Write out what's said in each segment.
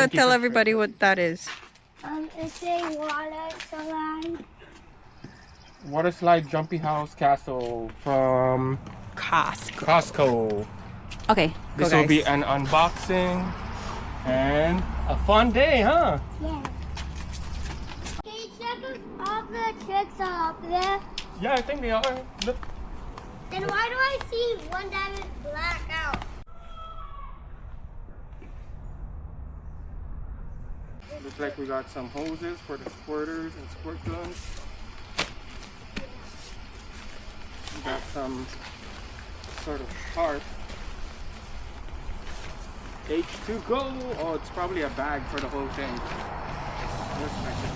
Mateo, tell everybody what that is. It's a water slide. Water slide jumpy house castle from Costco. Okay, This will be an unboxing and a fun day, huh? Yeah. Can you check if all the tricks are up there? Yeah, I think they are. Look. Then why do I see one diamond black out? Looks like we got some hoses for the squirters and squirt guns. We got some sort of tarp. H2Go. Oh, it's probably a bag for the whole thing. Looks like it.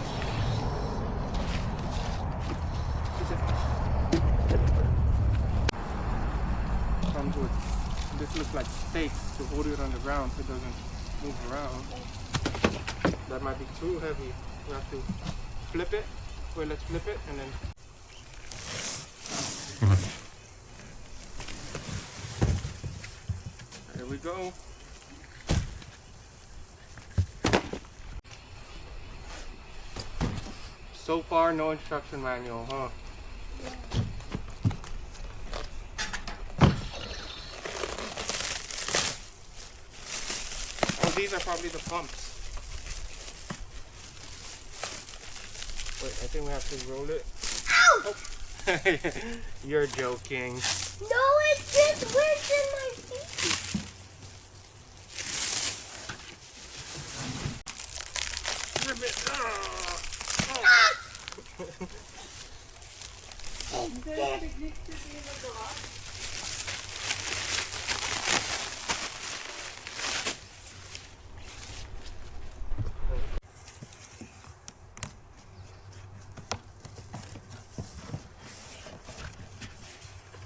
Comes with, this looks like stakes to hold it on the ground so it doesn't move around. That might be too heavy. We have to flip it. Wait, let's flip it and then. There we go. So far, no instruction manual, huh? Oh, these are probably the pumps. Wait, I think we have to roll it. Ow! Oh. You're joking. No, it's just where's in my feet. Ribbit. Oh.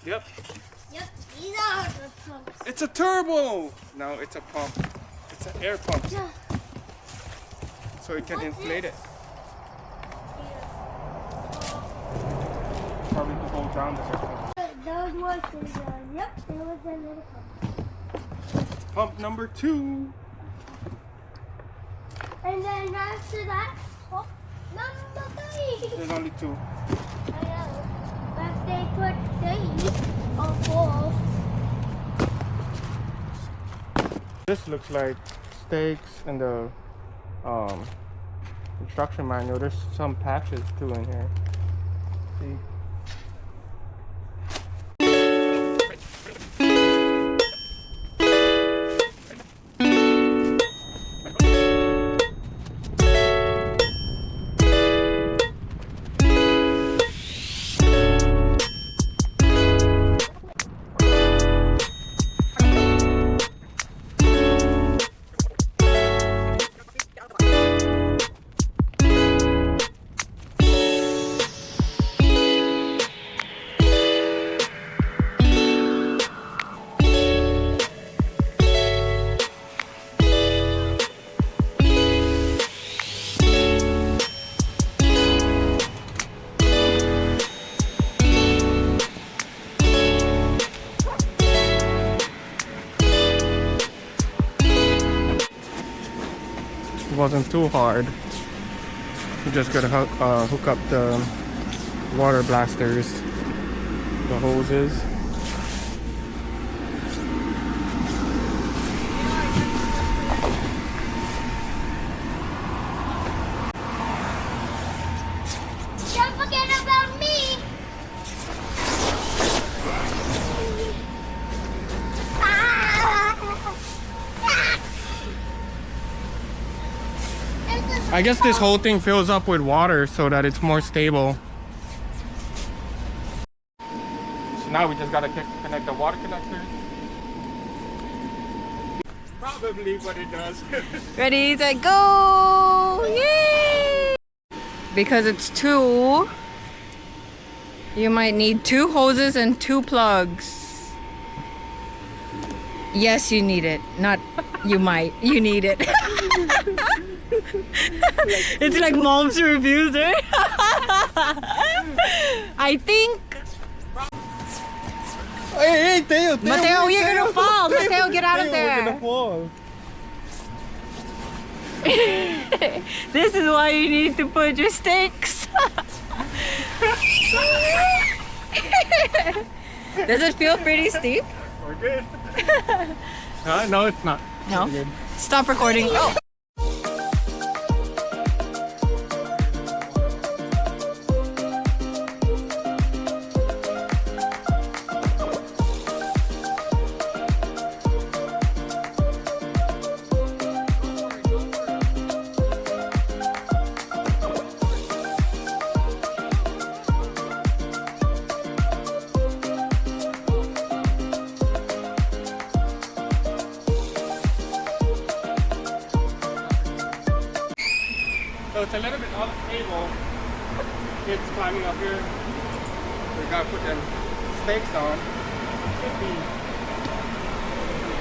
Yep. Yep, these are the pumps. It's a turbo! No, it's a pump. It's an air pump. Yeah. So it can inflate it. Probably to hold down the system. Those ones, yep, there was another pump. Pump number 2. And then after that, pump number 3. There's only 2. I know. But they put 3 or 4. This looks like stakes in the instruction manual. There's some patches too in here. See? Wasn't too hard. You just gotta hook up the water blasters, the hoses. Don't forget about me. I guess this whole thing fills up with water so that it's more stable. So now we just gotta connect the water connectors. Probably what it does. Ready, set, go! Yay! Because it's 2, you might need 2 hoses and 2 plugs. Yes, you need it. Not you might. You need it. It's like mom's reviews, right? I think. Hey, Teo, Mateo, you're gonna fall. Mateo, get out of We're there. gonna fall. This is why you need to put your steaks. Does it feel pretty steep? We're good. No, it's not. No? We're good. Stop recording. Oh. So it's a little bit unstable. Kids climbing up here. We gotta put them stakes on. Should be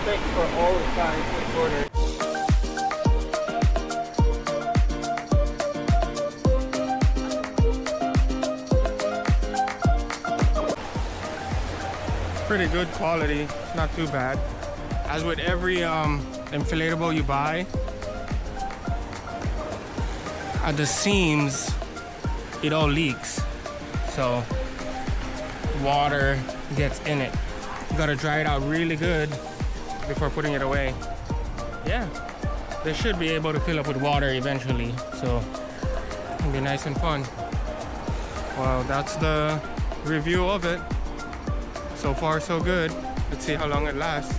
stakes for all the sides of the border. It's pretty good quality. It's not too bad. As with every inflatable you buy, at the seams it all leaks, so water gets in it. You gotta dry it out really good before putting it away. Yeah, they should be able to fill up with water eventually, so it'll be nice and fun. Well, that's the review of it. So far so good. Let's see how long it lasts.